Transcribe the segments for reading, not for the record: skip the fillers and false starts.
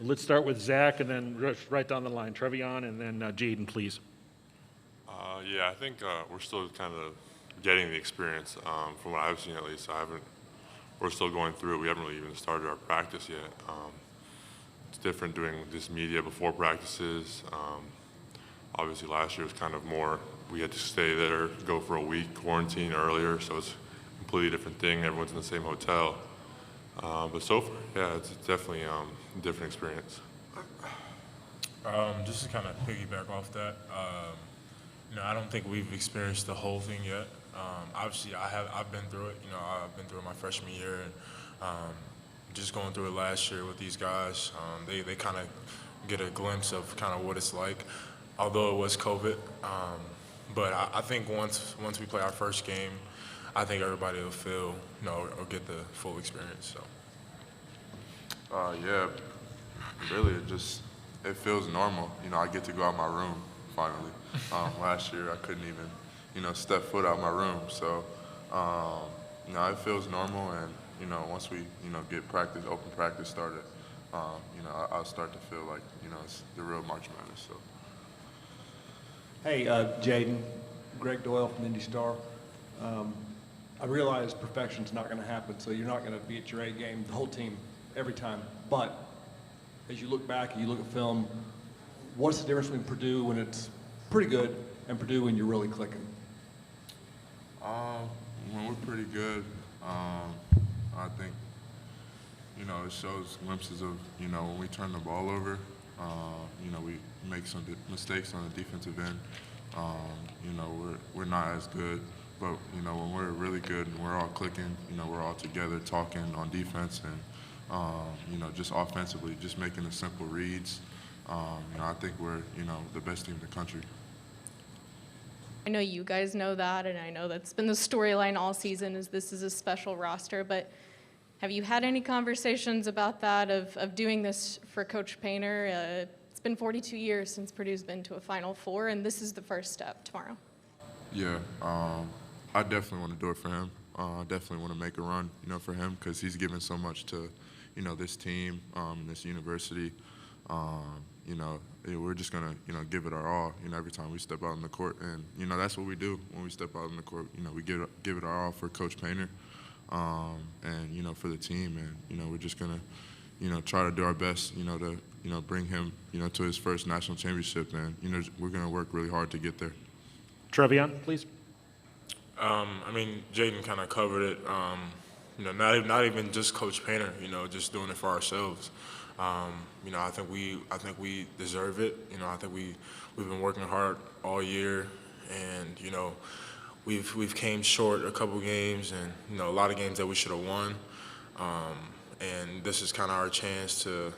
Let's start with Zach and then rush right down the line. Trevion and then Jaden, please. Yeah, I think we're still kind of getting the experience from what I've seen at least. We're still going through it. We haven't really even started our practice yet. It's different doing this media before practices. Obviously last year was kind of more, we had to stay there, go for a week, quarantine earlier, so it's a completely different thing. Everyone's in the same hotel. But so far, yeah, it's definitely a different experience. Just to kind of piggyback off that, I don't think we've experienced the whole thing yet. Obviously, I've been through it. I've been through it my freshman year, and just going through it last year with these guys. They kind of get a glimpse of kind of what it's like, although it was COVID. But I think once we play our first game, I think everybody will feel, or get the full experience. So. Yeah, really, it feels normal. I get to go out my room finally. Last year, I couldn't even, step foot out my room. So, it feels normal, and once we, get open practice started, I'll start to feel like, it's the real March Madness. So. Hey, Jaden, Greg Doyle from Indy Star. I realize perfection's not going to happen, so you're not going to be at your A game, the whole team, every time. But as you look back and you look at film, what's the difference between Purdue when it's pretty good and Purdue when you're really clicking? When we're pretty good, I think, it shows glimpses of, when we turn the ball over, we make some mistakes on the defensive end. We're not as good. But, when we're really good and we're all clicking, we're all together talking on defense and, just offensively, just making the simple reads, I think we're, the best team in the country. I know you guys know that, and I know that's been the storyline all season, is this is a special roster, but have you had any conversations about that, of doing this for Coach Painter? It's been 42 years since Purdue's been to a Final Four, and this is the first step tomorrow. Yeah, I definitely want to do it for him. I definitely want to make a run, for him, because he's given so much to, this team, this university. We're just gonna, give it our all, every time we step out on the court, and that's what we do when we step out on the court. We give it our all for Coach Painter, and for the team, and we're just gonna, try to do our best, to bring him, to his first national championship, and we're gonna work really hard to get there. Trevion, please. Jaden kind of covered it. Not even just Coach Painter. Just doing it for ourselves. I think we deserve it. I think we've been working hard all year, and we've came short a couple games, and a lot of games that we should have won. And this is kind of our chance to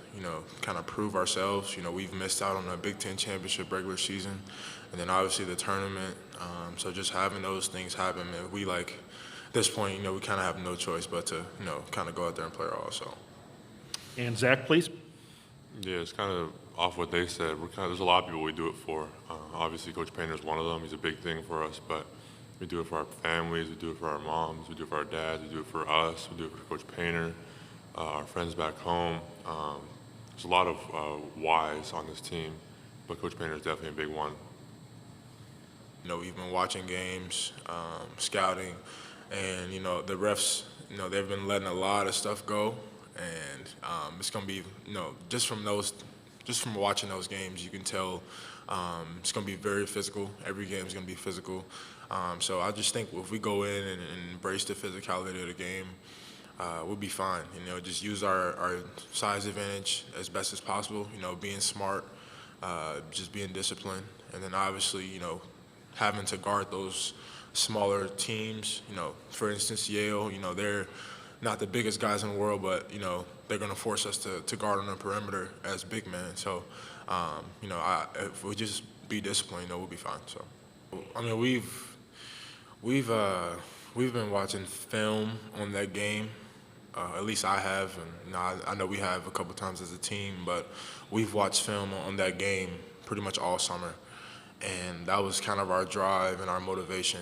kind of prove ourselves. We've missed out on the Big Ten championship regular season, and then obviously the tournament. So just having those things happen, and we at this point, we kind of have no choice but to, kind of go out there and play our all. So. And Zach, please. Yeah, it's kind of off what they said. There's a lot of people we do it for. Obviously, Coach Painter is one of them. He's a big thing for us, but we do it for our families, we do it for our moms, we do it for our dads, we do it for us, we do it for Coach Painter, our friends back home. There's a lot of whys on this team, but Coach Painter is definitely a big one. We've been watching games, scouting, and, the refs, they've been letting a lot of stuff go. And it's going to be, just from watching those games, you can tell it's going to be very physical. Every game is going to be physical. So I just think if we go in and embrace the physicality of the game, we'll be fine. Just use our size advantage as best as possible, being smart, just being disciplined. And then obviously, having to guard those smaller teams. For instance, Yale, they're not the biggest guys in the world, but, they're going to force us to guard on the perimeter as big men. So, if we just be disciplined, we'll be fine. So, we've been watching film on that game. At least I have, and I know we have a couple times as a team, but we've watched film on that game pretty much all summer. And that was kind of our drive and our motivation,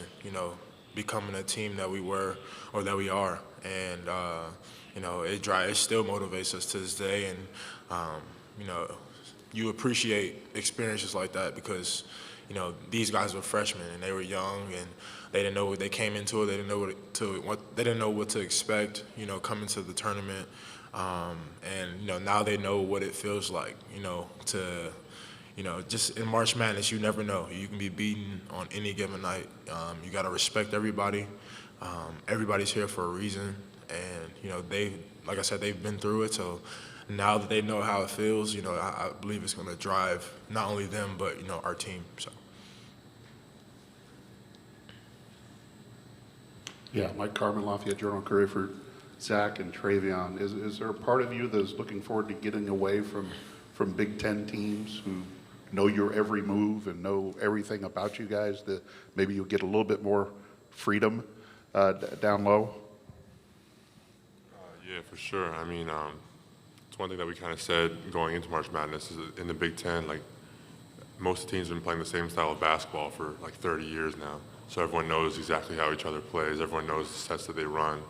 becoming a team that we were or that we are. And, it still motivates us to this day. And, you appreciate experiences like that because, these guys were freshmen and they were young and they didn't know what they came into it. They didn't know they didn't know what to expect, coming to the tournament. And now they know what it feels like, to, just in March Madness, you never know. You can be beaten on any given night. You got to respect everybody. Everybody's here for a reason. And, like I said, they've been through it. So now that they know how it feels, I believe it's going to drive not only them, but, our team. So. Yeah, Mike Carmen, Lafayette Journal-Courier for Zach and Trevion. Is there a part of you that's looking forward to getting away from Big Ten teams who know your every move and know everything about you guys, that maybe you'll get a little bit more freedom down low? Yeah, for sure. I mean, it's one thing that we kind of said going into March Madness is that in the Big Ten, like, most teams have been playing the same style of basketball for like 30 years now. So everyone knows exactly how each other plays. Everyone knows the sets that they run.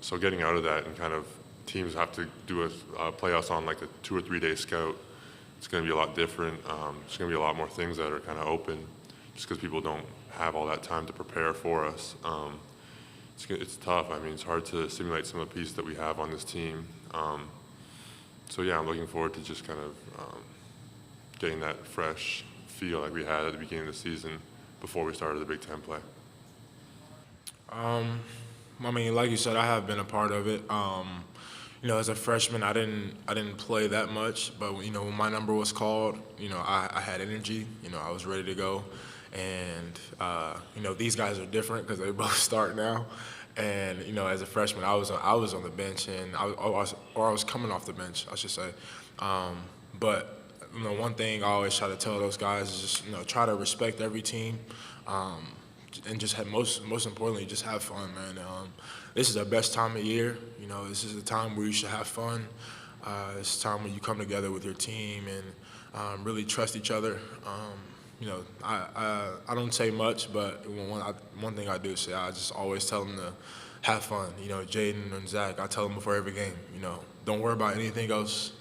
So getting out of that and kind of teams have to do play us on like a 2 or 3 day scout. It's going to be a lot different. There's going to be a lot more things that are kind of open just because people don't have all that time to prepare for us. It's tough. I mean, it's hard to simulate some of the pieces that we have on this team. So yeah, I'm looking forward to just kind of getting that fresh feel like we had at the beginning of the season before we started the Big Ten play. I mean, like you said, I have been a part of it. As a freshman, I didn't play that much, but when my number was called, I had energy. I was ready to go, and these guys are different because they both start now. And as a freshman, I was on the bench, and I was coming off the bench, I should say. But one thing I always try to tell those guys is just try to respect every team. And just have most importantly, just have fun, man. This is the best time of year. This is the time where you should have fun. It's a time when you come together with your team and really trust each other. I don't say much, but one thing I do say, I just always tell them to have fun. Jaden and Zach, I tell them before every game, don't worry about anything else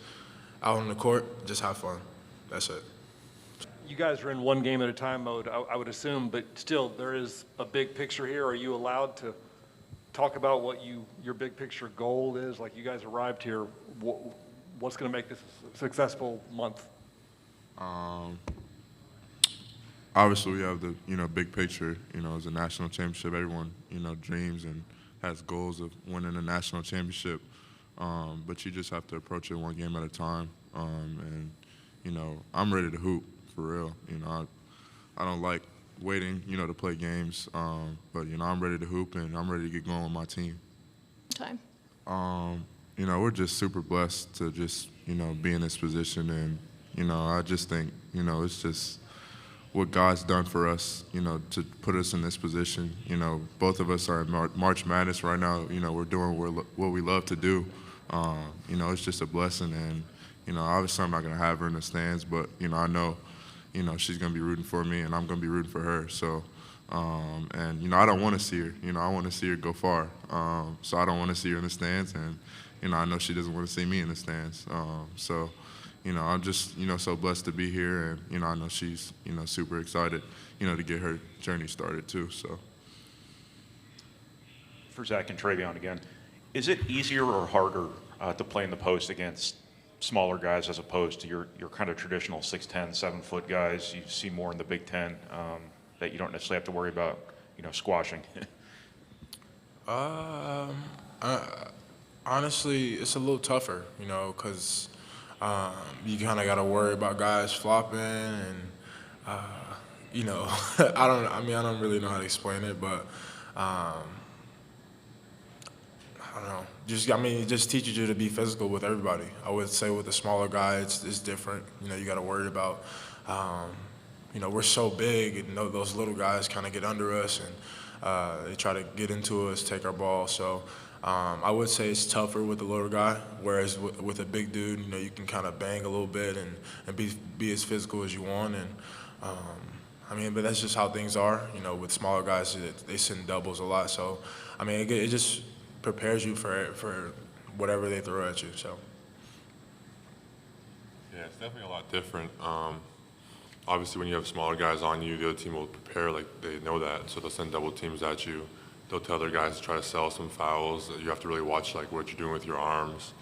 out on the court. Just have fun. That's it. You guys are in one game at a time mode, I would assume, but still there is a big picture here. Are you allowed to talk about what your big picture goal is? Like, you guys arrived here, what's going to make this a successful month? Obviously, we have the big picture. As a national championship, everyone dreams and has goals of winning a national championship. But you just have to approach it one game at a time. And I'm ready to hoop. For real, I don't like waiting, to play games. But I'm ready to hoop and I'm ready to get going with my team. Time. We're just super blessed to just be in this position, and I just think it's just what God's done for us, to put us in this position. Both of us are in March Madness right now. We're doing what we love to do. It's just a blessing, and obviously I'm not gonna have her in the stands, but I know. She's going to be rooting for me, and I'm going to be rooting for her. So, and, I don't want to see her. I want to see her go far. So I don't want to see her in the stands, and, I know she doesn't want to see me in the stands. So, I'm just, so blessed to be here, and, I know she's, super excited, to get her journey started too, so. For Zach and Trevion again, is it easier or harder to play in the post against smaller guys as opposed to your kind of traditional 6'10", 7-foot guys you see more in the Big Ten that you don't necessarily have to worry about, squashing? Honestly, it's a little tougher, because you kind of got to worry about guys flopping and, I don't really know how to explain it, but I don't know. It just teaches you to be physical with everybody. I would say with the smaller guys, it's different. You got to worry about, we're so big, and those little guys kind of get under us, and they try to get into us, take our ball. So I would say it's tougher with the little guy, whereas with a big dude, you can kind of bang a little bit and be as physical as you want. And but that's just how things are. With smaller guys, they send doubles a lot. So, it just prepares you for whatever they throw at you. So. Yeah, it's definitely a lot different. Obviously, when you have smaller guys on you, the other team will prepare like they know that, so they'll send double teams at you. They'll tell their guys to try to sell some fouls. You have to really watch like what you're doing with your arms.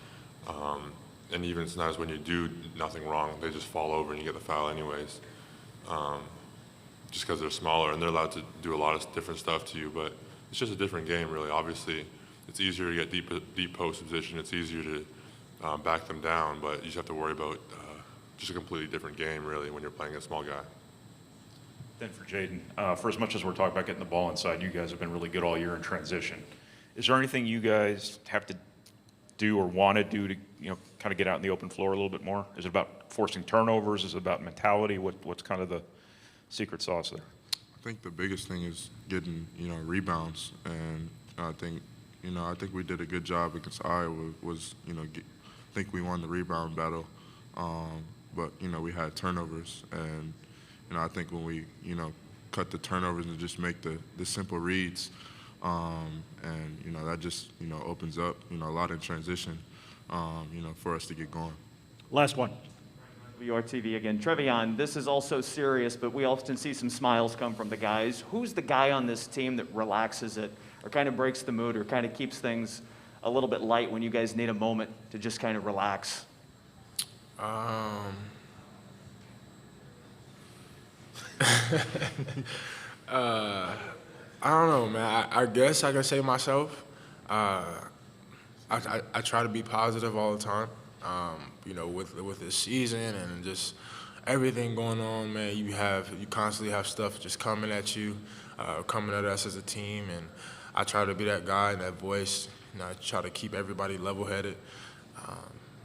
And even sometimes when you do nothing wrong, they just fall over and you get the foul anyways. Just because they're smaller and they're allowed to do a lot of different stuff to you, but it's just a different game, really. Obviously, it's easier to get deep post position. It's easier to back them down, but you just have to worry about just a completely different game, really, when you're playing a small guy. Then for Jaden, for as much as we're talking about getting the ball inside, you guys have been really good all year in transition. Is there anything you guys have to do or want to do to, kind of get out in the open floor a little bit more? Is it about forcing turnovers? Is it about mentality? What's kind of the secret sauce there? I think the biggest thing is getting, rebounds, and I think we did a good job against Iowa. I think we won the rebound battle, but we had turnovers, and I think when we cut the turnovers and just make the simple reads, and that just opens up a lot in transition, for us to get going. Last one. WRTV again. Trevion, this is also serious, but we often see some smiles come from the guys. Who's the guy on this team that relaxes it or kind of breaks the mood or kind of keeps things a little bit light when you guys need a moment to just kind of relax? I don't know, man. I guess I can say myself. I try to be positive all the time. With this season and just everything going on, man, you constantly have stuff just coming at you, coming at us as a team, and I try to be that guy and that voice. I try to keep everybody level-headed.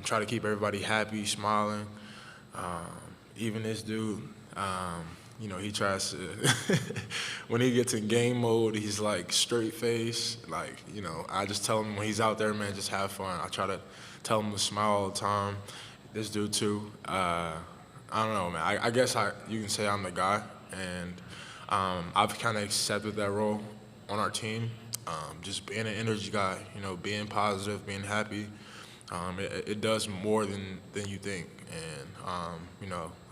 Try to keep everybody happy, smiling. Even this dude, he tries to, when he gets in game mode, he's like straight face. Like, I just tell him when he's out there, man, just have fun. I try to tell him to smile all the time. This dude too. I don't know, man. I guess you can say I'm the guy, and I've kind of accepted that role on our team. Just being an energy guy, being positive, being happy. It does more than you think, and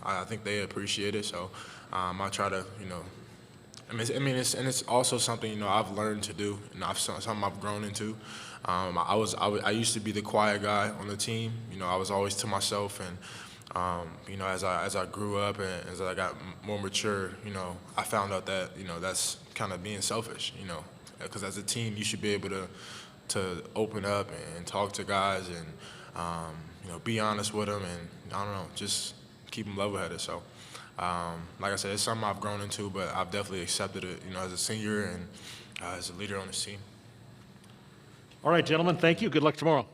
I think they appreciate it. So I try to, it's also something as learned to do, and something I've grown into. I used to be the quiet guy on the team. I was always to myself, and as I grew up and as I got more mature, I found out that that's kind of being selfish. Because as a team, you should be able to open up and talk to guys and be honest with them, and I don't know, just keep them level-headed. So, like I said, it's something I've grown into, but I've definitely accepted it, as a senior and as a leader on this team. All right, gentlemen, thank you. Good luck tomorrow.